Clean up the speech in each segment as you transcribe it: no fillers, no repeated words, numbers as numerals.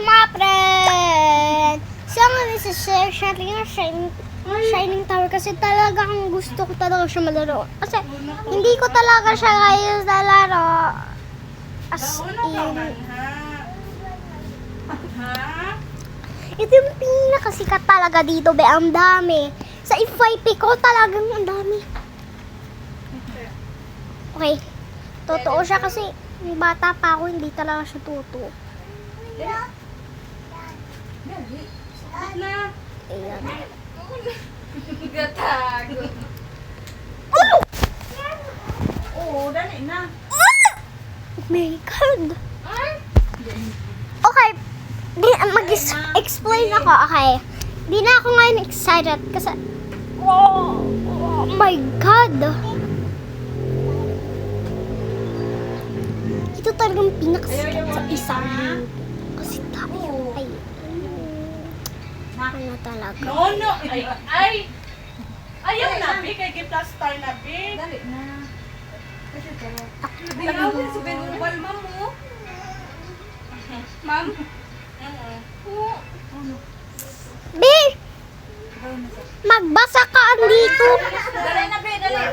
mga friend! So, ngayon isa Shining Tower kasi talagang gusto ko talaga siya malaro. Kasi hindi ko talaga siya ngayon nalaro. As in, ito yung pinakasikat talaga dito, be. Ang dami. Sa FYP ko talagang ang dami. Okay. Totoo siya kasi yung bata pa ako, hindi talaga siya totoo. Ayan. Gatago. Oo, dali na. Oh my God. Okay. Mag-explain ako. Okay. Di na ako ngayon excited kasi oh my God. Ito talagang pinakasikat sa isang mundo. Kasi tayo ay ano talaga. No. Ay. Ayaw na, Bi. Kay G-Plaster na, Bi. Dali na. Kasi pero. Ayaw na sa binubal, ma'am, mo. Ma'am? B! Magbasa ka andito. Dali na, Bi. Dali.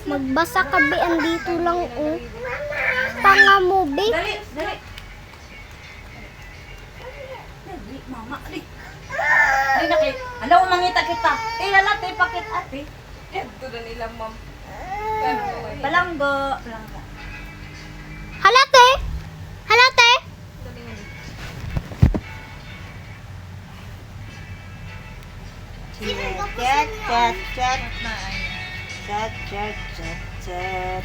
Magbasa ka, B. Andito lang, oh. Tanga mo, B. Dali. Dali, mama. Dali. Dali na, kay. Alam mo, mangita kita. Hala, te, pakit, ate. Ito na nila, ma'am. Balanggo. Balanggo. Halate! Halate! Chat.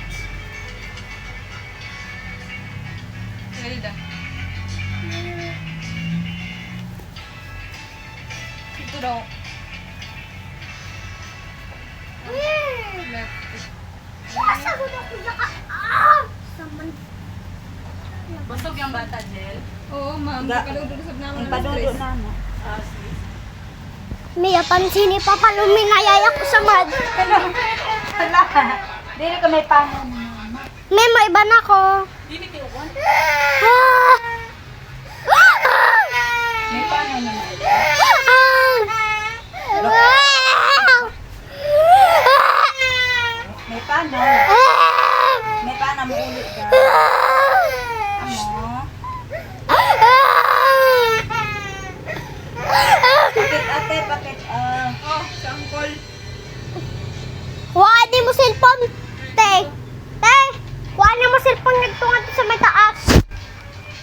Zelda. Ito daw. Sasagot ako na ka. Ah! Saman. Busog yung bata, Jel? Oo, ma'am. Padudusog naman. Padudo na mo. Mia, pansini pa paluminayaya ko sa mad. Hala. Dili ko may panon mo. May iba na ko. Dili kayo, one? Ah! May panon mo. May panon. May panon mo ulit ka. Amo. Pakit ate, pakit. Oh, sangkol. Wala di mo cellphone. Te. Wala mo cellphone nagtungan sa may taas.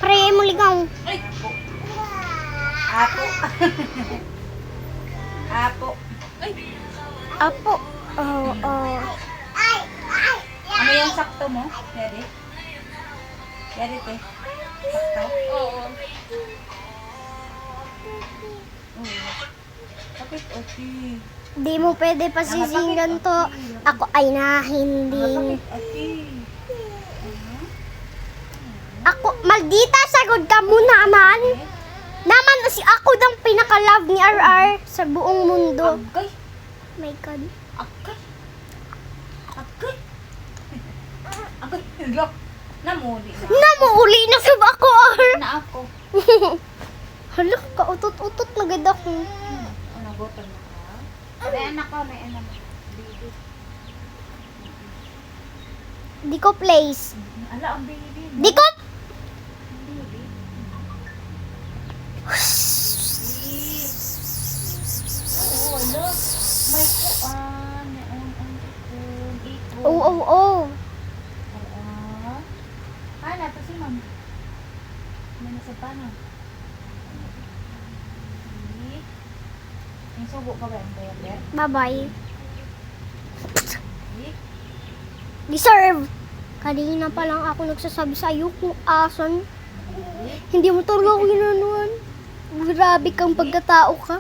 Pre mo ligaw. Ay! Apo. Apo. Ay! Apo. Oh. Ano yung sakto mo? Ready? Ready, te? Sakto? Oo. Pakit, okay. Di mo pwede pasisinggan to. Ako ay nahinding. Pakit, okay. Ako, maldita sagod ka mo naman. Naman si ako dang pinaka-love ni RR sa buong mundo. Agay. My God. Agay. Agay. Look. Namuli na. Namuuli na sa ako, R. Na ako. Hala, kautot-utot na ganda ko. Ano, botol na ka? May anak ko, may anak. Baby. Di ko place. Ala, ang baby. Di ko... Baby. Oh, look. May kuan. May ikon. Oo. Ano, ito si ma'am. May nasa paano? Yung subo ka ba yung bayan? Bye-bye. Deserve. Kanina pa lang ako nagsasabi sa iyo kung asan. Hindi mo talaga ako ginanuan. Grabe kang pagkatao ka.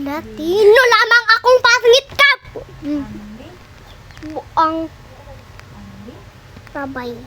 Latino lamang akong pangit ka. Buang. Bye-bye.